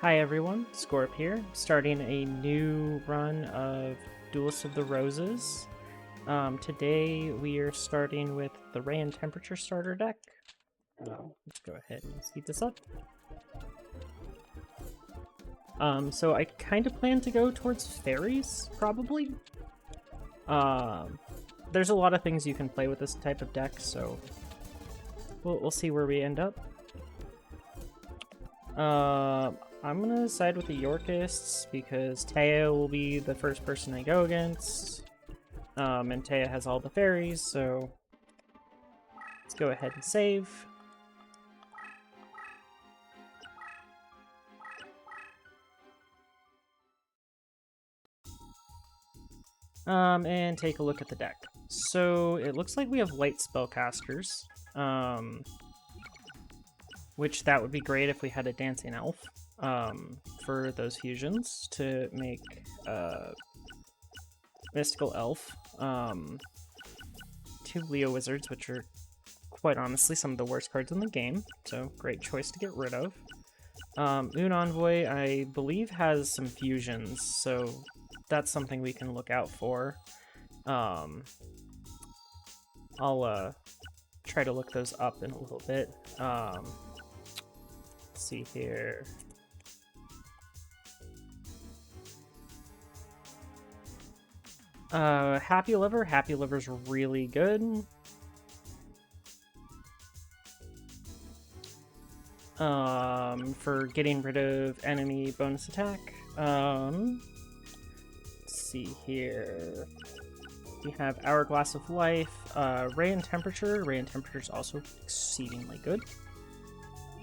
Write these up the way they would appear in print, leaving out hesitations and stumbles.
Hi everyone, Scorp here, starting a new run of Duelist of the Roses. Today we are starting with the Ray and Temperature starter deck. Let's go ahead and speed this up. So I kind of plan to go towards Fairies, probably. There's a lot of things you can play with this type of deck, so we'll see where we end up. I'm gonna side with the Yorkists because Taya will be the first person I go against. And Taya has all the fairies, so let's go ahead and save. And take a look at the deck. So it looks like we have light spellcasters, which that would be great if we had a dancing elf. For those fusions to make mystical elf, 2 Leo wizards, which are quite honestly some of the worst cards in the game, so great choice to get rid of. Moon Envoy, I believe, has some fusions, so that's something we can look out for. I'll try to look those up in a little bit. Let's see here. Happy Liver. Happy Liver's really good. For getting rid of enemy bonus attack. Let's see here. We have Hourglass of Life, Ray and Temperature. Ray and Temperature is also exceedingly good.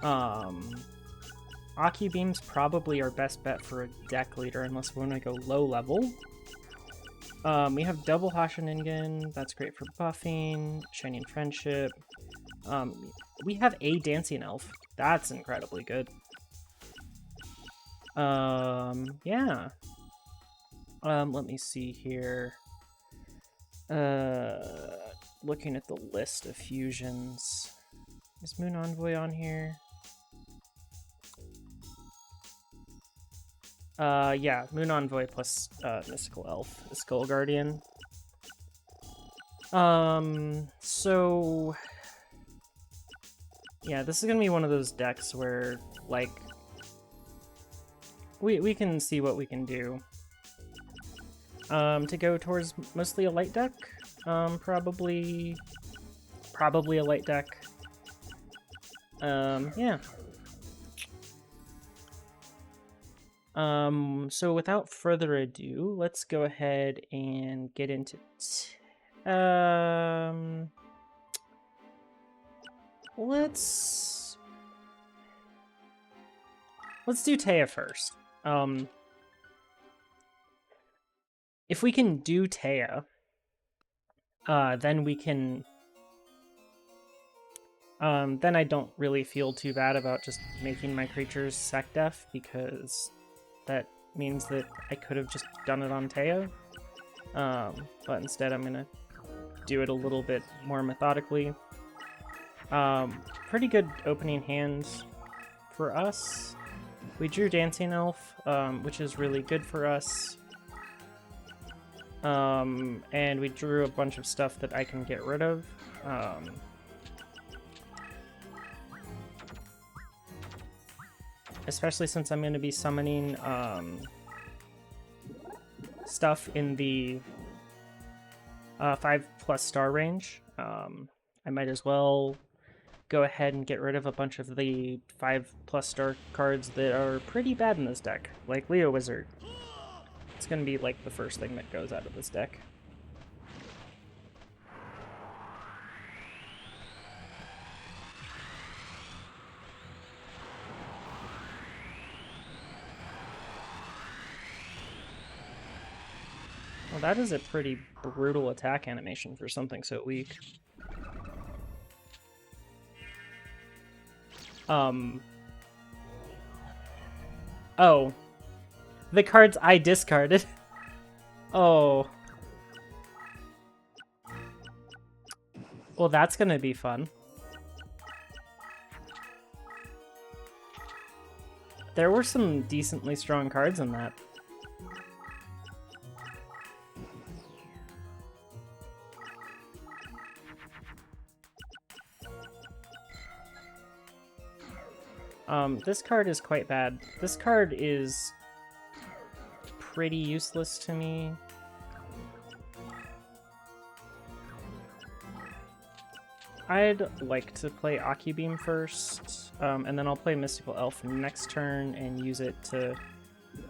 Aki Beam's probably our best bet for a deck leader unless we want to go low level. We have Double Hashiningen, that's great for buffing, Shining Friendship. We have a Dancing Elf, that's incredibly good. Yeah. Let me see here. Looking at the list of fusions. Is Moon Envoy on here? Yeah, Moon Envoy plus Mystical Elf, the Skull Guardian. So yeah, this is gonna be one of those decks where, like, we can see what we can do. To go towards mostly a light deck, probably a light deck. Yeah. So without further ado, let's go ahead and get into let's do Taya first. If we can do Taya, then we can then I don't really feel too bad about just making my creatures sec def, because that means that I could have just done it on Taya. But instead I'm gonna do it a little bit more methodically. Pretty good opening hand for us. We drew Dancing Elf, which is really good for us. And we drew a bunch of stuff that I can get rid of. Especially since I'm going to be summoning stuff in the 5+ star range. I might as well go ahead and get rid of a bunch of the 5+ star cards that are pretty bad in this deck, like Leo Wizard. It's going to be like the first thing that goes out of this deck. Well, that is a pretty brutal attack animation for something so weak. Oh. The cards I discarded. Oh. Well, that's gonna be fun. There were some decently strong cards in that. This card is quite bad. This card is pretty useless to me. I'd like to play Ocubeam first, and then I'll play Mystical Elf next turn and use it to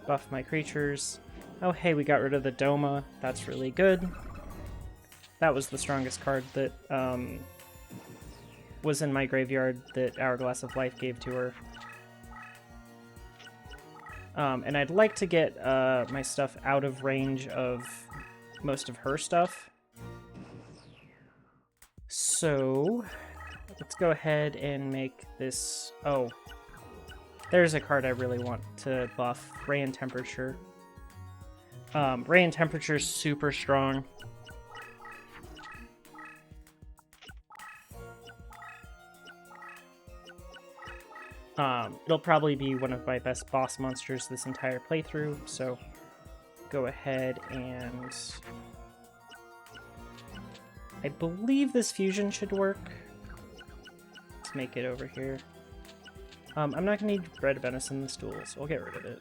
buff my creatures. Oh hey, we got rid of the Doma. That's really good. That was the strongest card that was in my graveyard that Hourglass of Life gave to her. And I'd like to get my stuff out of range of most of her stuff. So, let's go ahead and make this... Oh, there's a card I really want to buff. Ray and Temperature. Ray and Temperature is super strong. It'll probably be one of my best boss monsters this entire playthrough, so go ahead and... I believe this fusion should work. Let's make it over here. I'm not gonna need Red Venison this duel, so we'll get rid of it.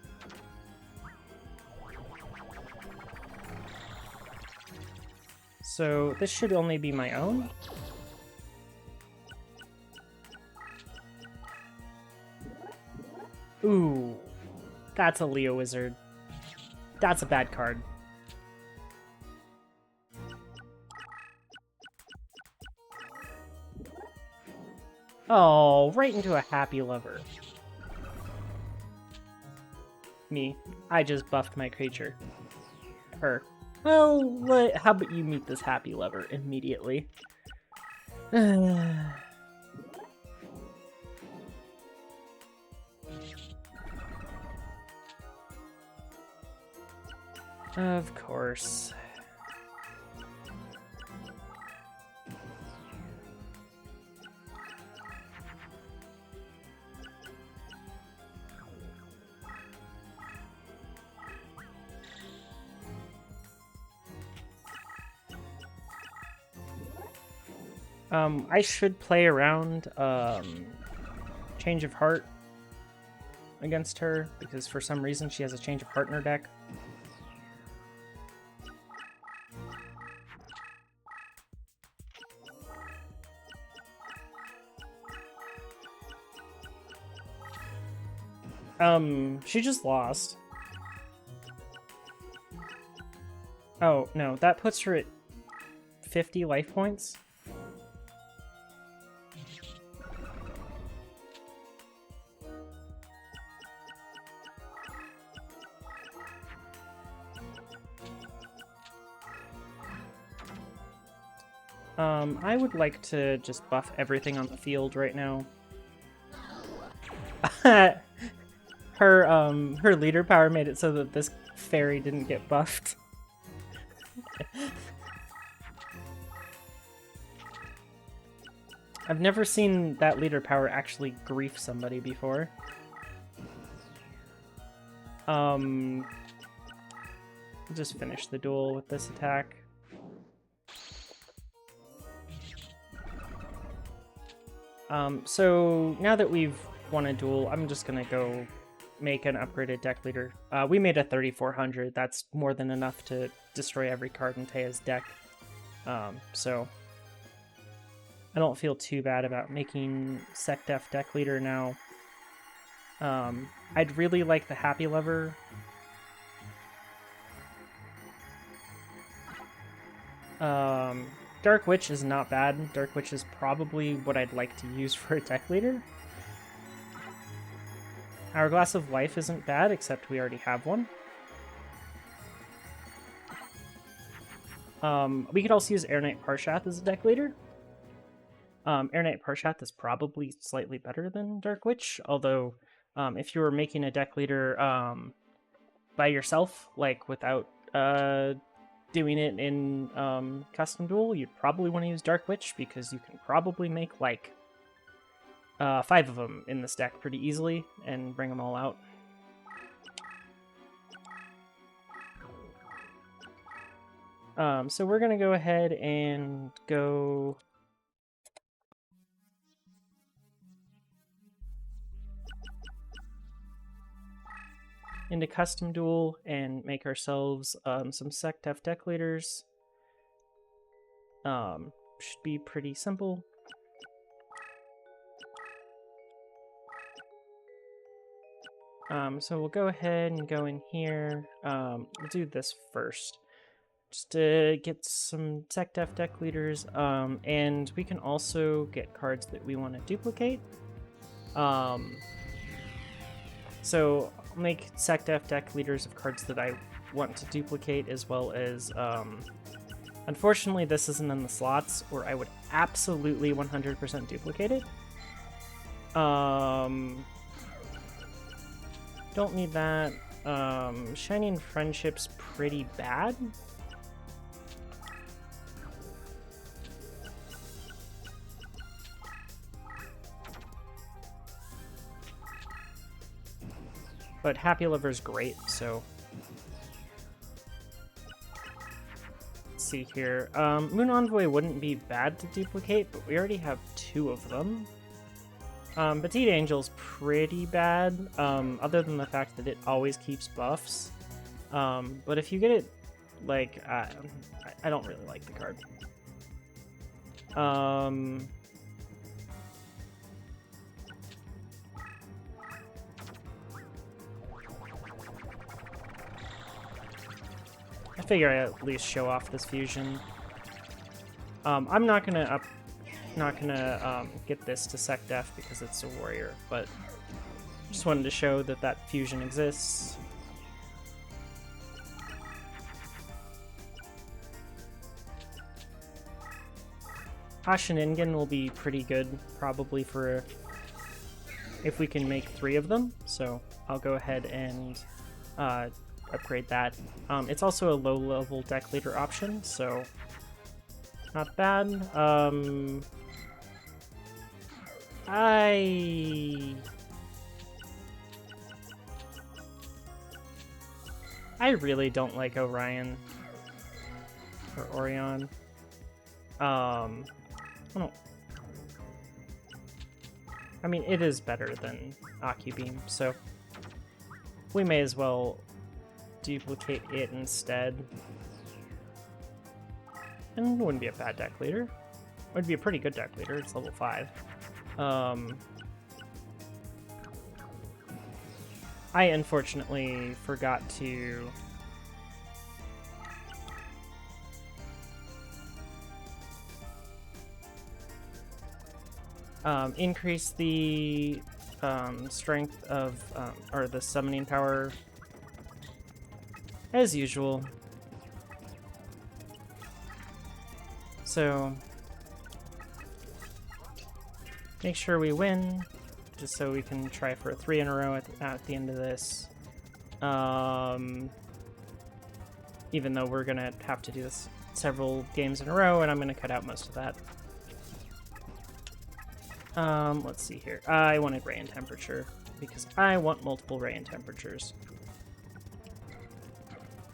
So this should only be my own. Ooh, that's a Leo Wizard. That's a bad card. Oh, right into a Happy Lover. Me. I just buffed my creature. Her. Well, how about you meet this Happy Lover immediately? Of course. I should play around Change of Heart against her, because for some reason she has a Change of Heart in her deck. She just lost. Oh, no, that puts her at 50 life points. I would like to just buff everything on the field right now. Her leader power made it so that this fairy didn't get buffed. I've never seen that leader power actually grief somebody before. Just finish the duel with this attack. So now that we've won a duel, I'm just gonna go make an upgraded deck leader. We made a 3400. That's more than enough to destroy every card in Taya's deck. So I don't feel too bad about making SecDef deck leader now. I'd really like the Happy Lover. Dark Witch is not bad. Dark Witch is probably what I'd like to use for a deck leader. Hourglass of Life isn't bad, except we already have one. We could also use Air Knight Parshath as a deck leader. Air Knight Parshath is probably slightly better than Dark Witch, although if you were making a deck leader by yourself, like without doing it in Custom Duel, you'd probably want to use Dark Witch, because you can probably make like 5 of them in this deck pretty easily and bring them all out. So we're gonna go ahead and go into custom duel and make ourselves some SecDef deck leaders. Should be pretty simple. So we'll go ahead and go in here. We'll do this first, just to get some SecDef deck leaders. And we can also get cards that we want to duplicate. So I'll make SecDef deck leaders of cards that I want to duplicate, as well as, unfortunately this isn't in the slots, or I would absolutely 100% duplicate it. Don't need that. Shining Friendship's pretty bad. But Happy Lover's great, so... Let's see here. Moon Envoy wouldn't be bad to duplicate, but we already have 2 of them. Petite Angel's pretty bad, other than the fact that it always keeps buffs. But if you get it, like, I don't really like the card. I figure I at least show off this fusion. I'm not gonna get this to SecDef because it's a warrior, but just wanted to show that that fusion exists. Hashiningen will be pretty good, probably, for if we can make 3 of them, so I'll go ahead and upgrade that. It's also a low-level deck leader option, so not bad. I really don't like Orion or Orion. I mean, it is better than Ocubeam, so we may as well duplicate it instead. And it wouldn't be a bad deck leader. It would be a pretty good deck leader. It's level 5. I unfortunately forgot to increase the strength of, or the summoning power, as usual. So, make sure we win, just so we can try for a 3 in a row at the end of this. Even though we're gonna have to do this several games in a row, and I'm gonna cut out most of that. Let's see here. I wanted Ray and Temperature, because I want multiple Ray and Temperatures.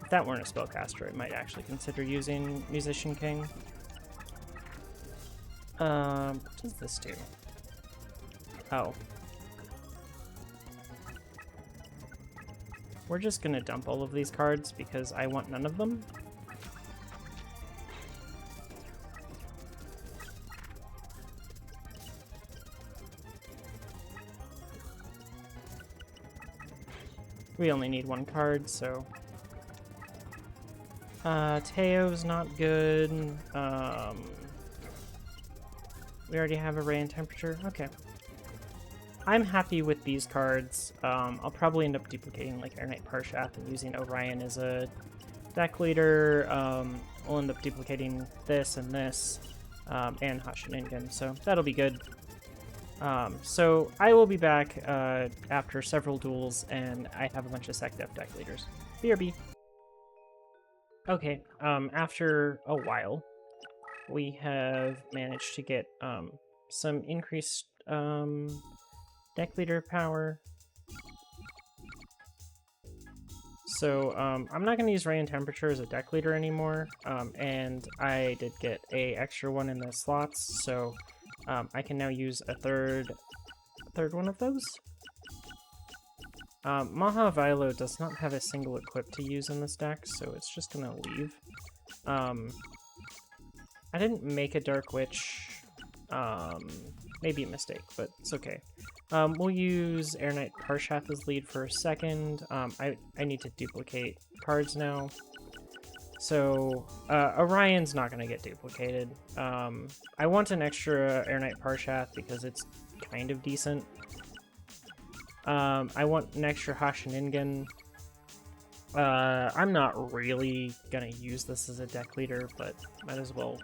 If that weren't a spellcaster, I might actually consider using Musician King. What does this do? Oh. We're just gonna dump all of these cards because I want none of them. We only need 1 card, so... Teo's not good. We already have a Ray and Temperature. Okay. I'm happy with these cards. I'll probably end up duplicating like Air Knight Parshath and using Orion as a deck leader. We'll end up duplicating this and this, and Hashiningen, so that'll be good. So I will be back after several duels, and I have a bunch of SecDef deck leaders. BRB. Okay, after a while, we have managed to get some increased deck leader power. So I'm not going to use rain temperature as a deck leader anymore, and I did get a extra one in the slots, so I can now use a third one of those. Maha Vilo does not have a single equip to use in this deck, so it's just going to leave. I didn't make a Dark Witch. Maybe a mistake, but it's okay. We'll use Air Knight Parshath as lead for a second. I need to duplicate cards now. So, Orion's not going to get duplicated. I want an extra Air Knight Parshath because it's kind of decent. I want an extra Hashiningen. I'm not really going to use this as a deck leader, but might as well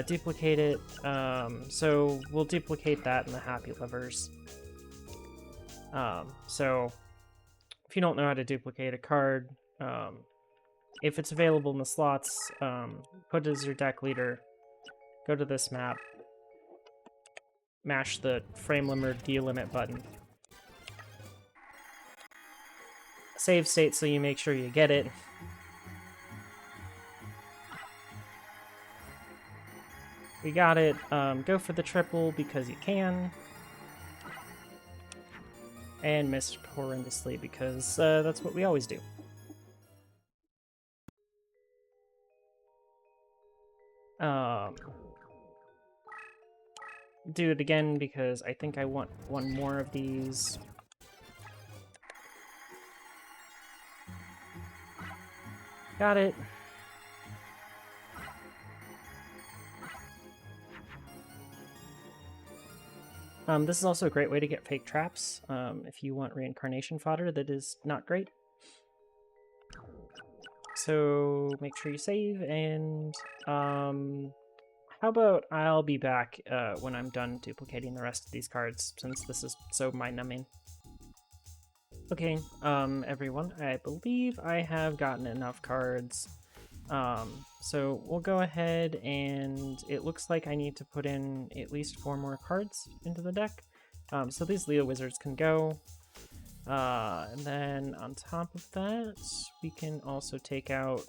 duplicate it. So we'll duplicate that in the Happy Livers. So if you don't know how to duplicate a card, if it's available in the slots, put it as your deck leader, go to this map, mash the frame limit delimit button, save state so you make sure you get it. We got it. Go for the triple because you can. And miss horrendously because that's what we always do. Do it again because I think I want one more of these. Got it. This is also a great way to get fake traps if you want reincarnation fodder that is not great. So make sure you save, and how about I'll be back when I'm done duplicating the rest of these cards, since this is so mind-numbing. Okay, everyone, I believe I have gotten enough cards. So we'll go ahead, and it looks like I need to put in at least 4 more cards into the deck. So these Leo Wizards can go. And then on top of that, we can also take out,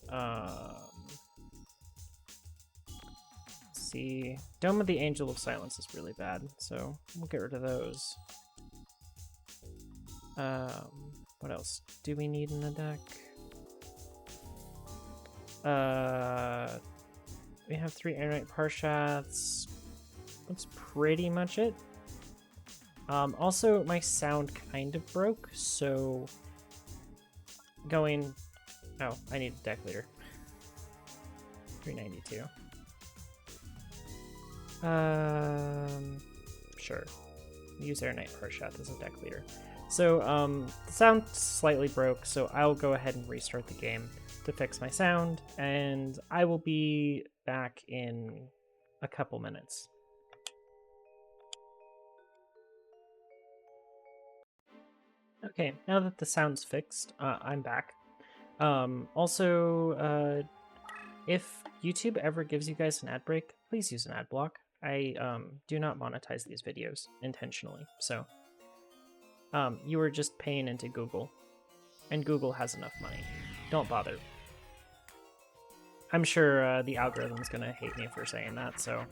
let's see, Dome of the Angel of Silence is really bad, so we'll get rid of those. What else do we need in the deck? We have 3 Air Knight Parshaths. That's pretty much it. Also, my sound kind of broke, so going... Oh, I need a deck leader. 392. Sure. Use Air Knight Parshath as a deck leader. So, the sound slightly broke, so I'll go ahead and restart the game to fix my sound, and I will be back in a couple minutes. Okay, now that the sound's fixed, I'm back. Also, if YouTube ever gives you guys an ad break, please use an ad block. I do not monetize these videos intentionally, so you are just paying into Google, and Google has enough money. Don't bother. I'm sure the algorithm's gonna hate me for saying that, so...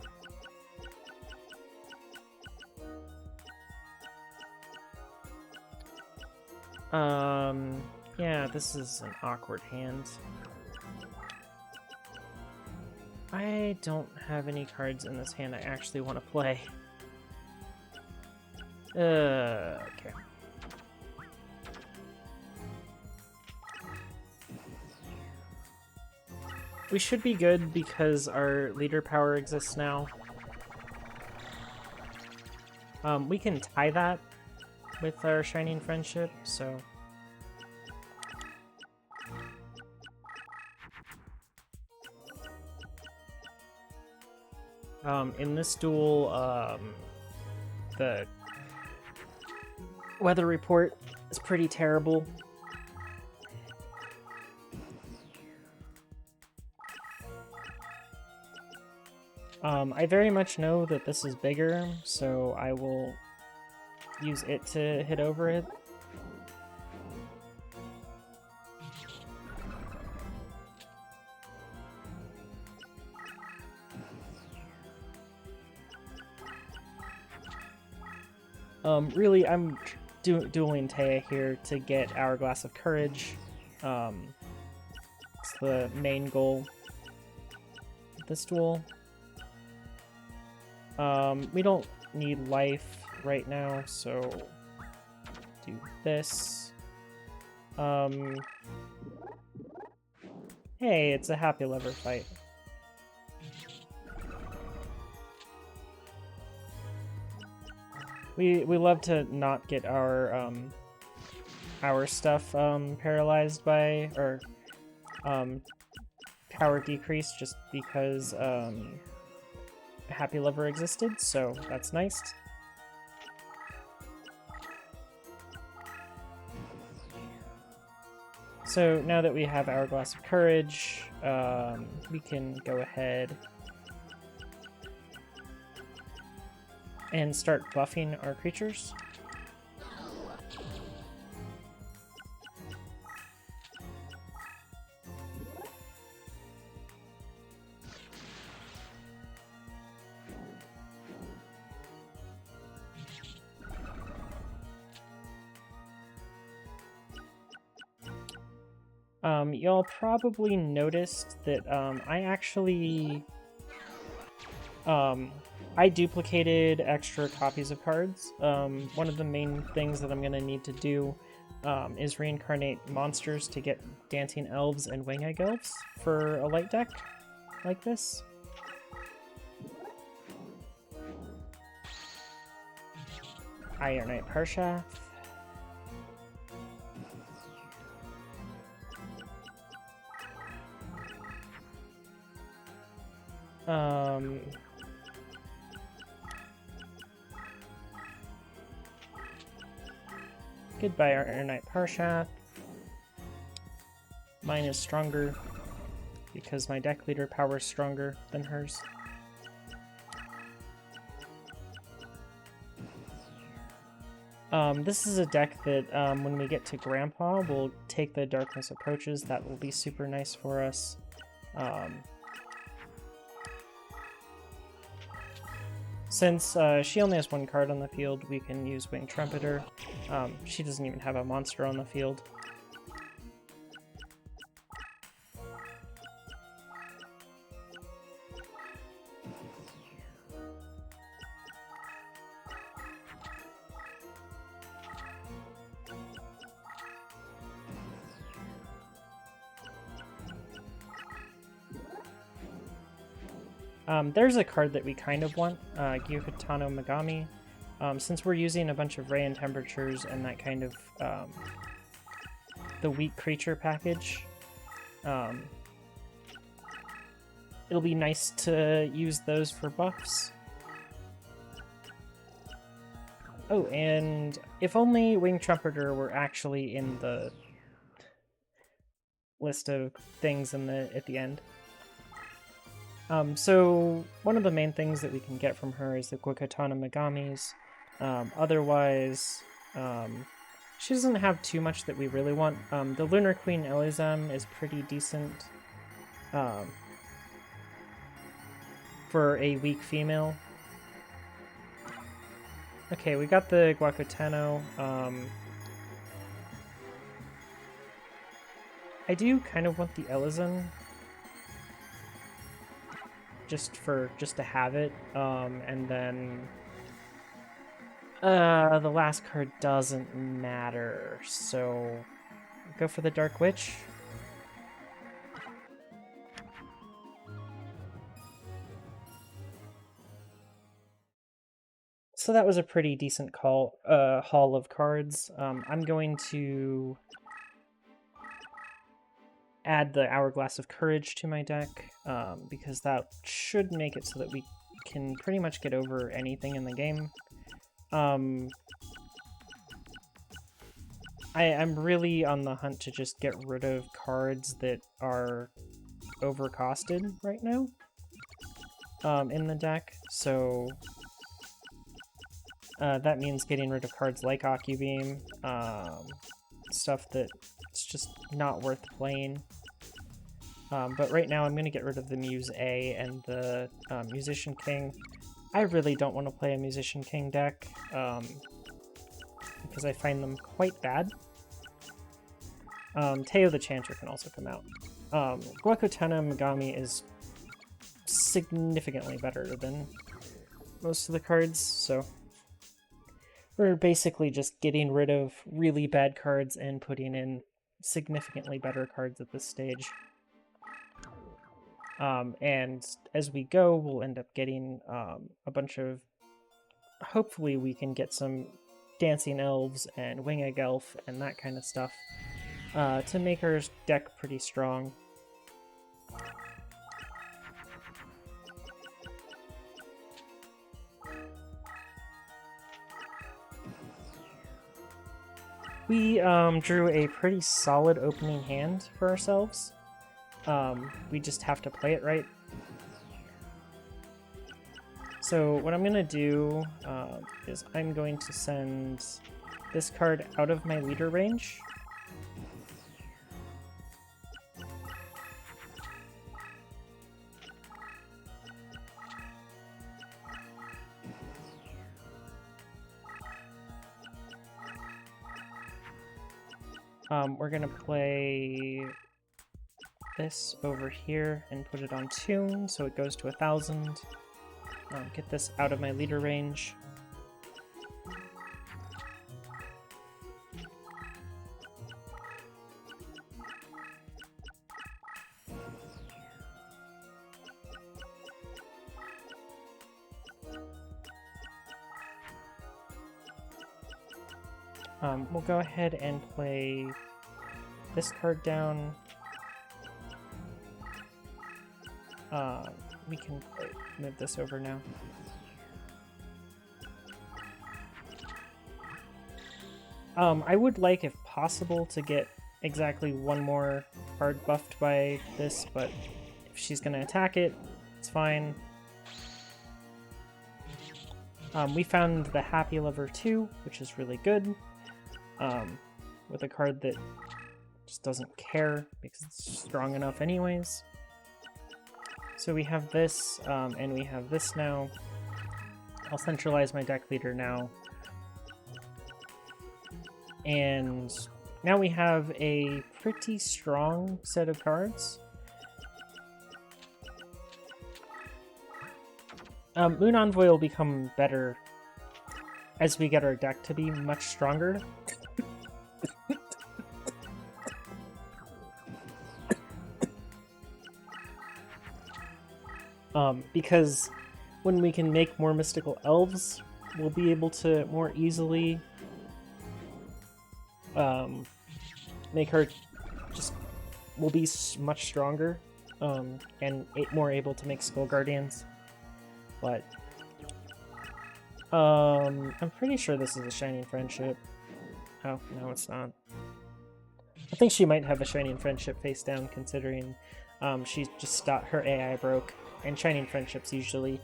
yeah, this is an awkward hand. I don't have any cards in this hand I actually want to play. Okay. We should be good because our leader power exists now. We can tie that with our Shining Friendship, so... in this duel, the weather report is pretty terrible. I very much know that this is bigger, so I will use it to hit over it. Really, I'm dueling Taya here to get Hourglass of Courage. It's the main goal of this duel. We don't need life right now, so do this. Hey, it's a happy lover fight. We love to not get our stuff paralyzed by or power decrease just because Happy Lover existed, so that's nice. So now that we have Hourglass of Courage, we can go ahead and start buffing our creatures. Y'all probably noticed that I actually I duplicated extra copies of cards. One of the main things that I'm going to need to do is reincarnate monsters to get Dancing Elves and Wing Egg Elves for a light deck like this. Iron Knight Parshath. Goodbye, Iron Knight Parshath. Mine is stronger because my deck leader power is stronger than hers. This is a deck that when we get to Grandpa, we'll take the Darkness Approaches. That will be super nice for us. Since she only has one card on the field, we can use Winged Trumpeter. She doesn't even have a monster on the field. There's a card that we kind of want, Gyokutano Megami. Since we're using a bunch of Ray and Temperatures and that kind of, the weak creature package, it'll be nice to use those for buffs. Oh, and if only Winged Trumpeter were actually in the list of things at the end. So one of the main things that we can get from her is the Gyokutano Megamis. Otherwise, she doesn't have too much that we really want. The Lunar Queen Elizam is pretty decent for a weak female. Okay, we got the Gyokutano. I do kind of want the Elizam. Just to have it, and then the last card doesn't matter, so go for the Dark Witch. So that was a pretty decent haul of cards. I'm going to add the Hourglass of Courage to my deck, because that should make it so that we can pretty much get over anything in the game. I'm really on the hunt to just get rid of cards that are overcosted right now in the deck, so that means getting rid of cards like Ocubeam, stuff that's just not worth playing. But right now I'm going to get rid of the Muse A and the Musician King. I really don't want to play a Musician King deck. because I find them quite bad. Teo the Chanter can also come out. Guakutana Megami is significantly better than most of the cards, so we're basically just getting rid of really bad cards and putting in significantly better cards at this stage. And as we go, we'll end up getting a bunch of... Hopefully we can get some Dancing Elves and Wing Egg Elf and that kind of stuff to make our deck pretty strong. We drew a pretty solid opening hand for ourselves. We just have to play it right. So what I'm going to do is I'm going to send this card out of my leader range. We're going to play this over here and put it on tune so it goes to 1,000. Get this out of my leader range. We'll go ahead and play this card down. We can move this over now. I would like, if possible, to get exactly one more card buffed by this, but if she's going to attack it, it's fine. We found the Happy Lover 2, which is really good, with a card that just doesn't care because it's strong enough anyways. So we have this, and we have this now. I'll centralize my deck leader now. And now we have a pretty strong set of cards. Moon Envoy will become better as we get our deck to be much stronger. Because when we can make more mystical elves, we'll be able to more easily make her will be much stronger and more able to make Skull Guardians. But I'm pretty sure this is a Shining Friendship. Oh, no, it's not. I think she might have a Shining Friendship face down, considering she just her AI broke. And Shining Friendship's usually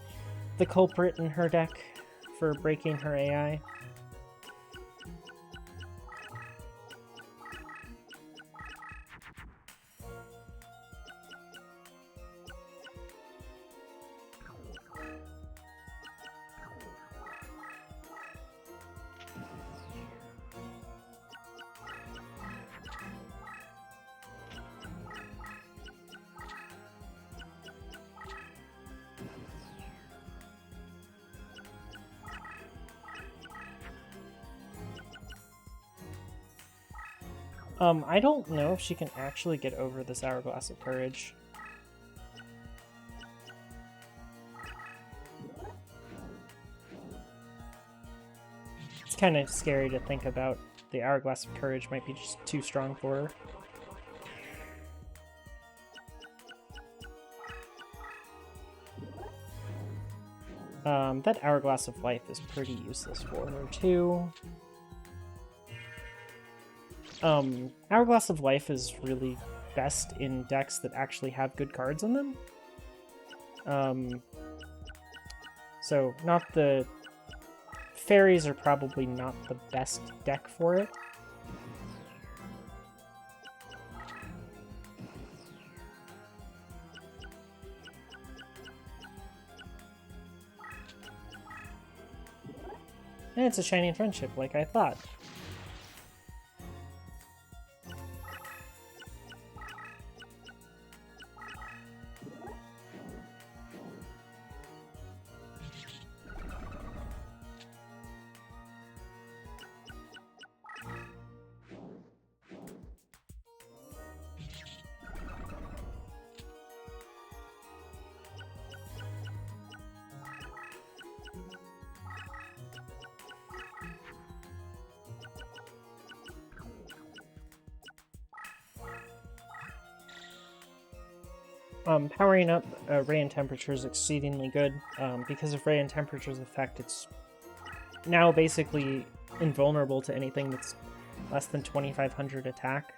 the culprit in her deck for breaking her AI. I don't know if she can actually get over this Hourglass of Courage. It's kind of scary to think about. The Hourglass of Courage might be just too strong for her. That Hourglass of Life is pretty useless for her, too. Hourglass of Life is really best in decks that actually have good cards in them. So not the... Fairies are probably not the best deck for it. And it's a Shining Friendship, like I thought. Powering up Ray and Temperature is exceedingly good. Because of Ray and Temperature's effect, it's now basically invulnerable to anything that's less than 2500 attack.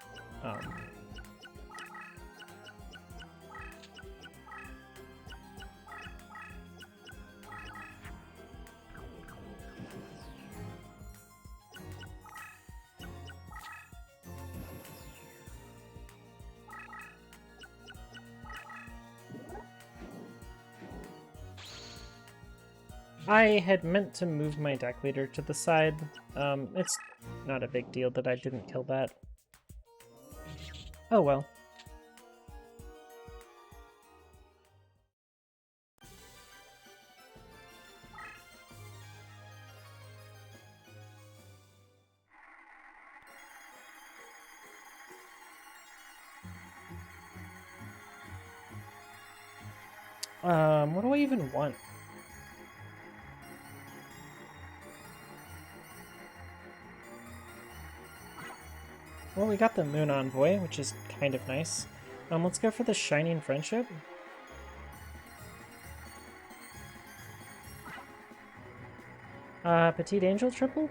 I had meant to move my deck leader to the side. It's not a big deal that I didn't kill that. Oh well. What do I even want? Well, we got the Moon Envoy, which is kind of nice. Let's go for the Shining Friendship. Petite Angel triple?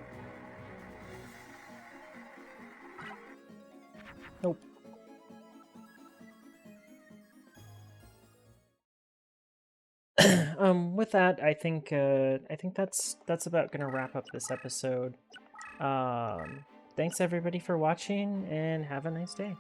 Nope. With that, I think that's about gonna wrap up this episode. Thanks everybody for watching, and have a nice day.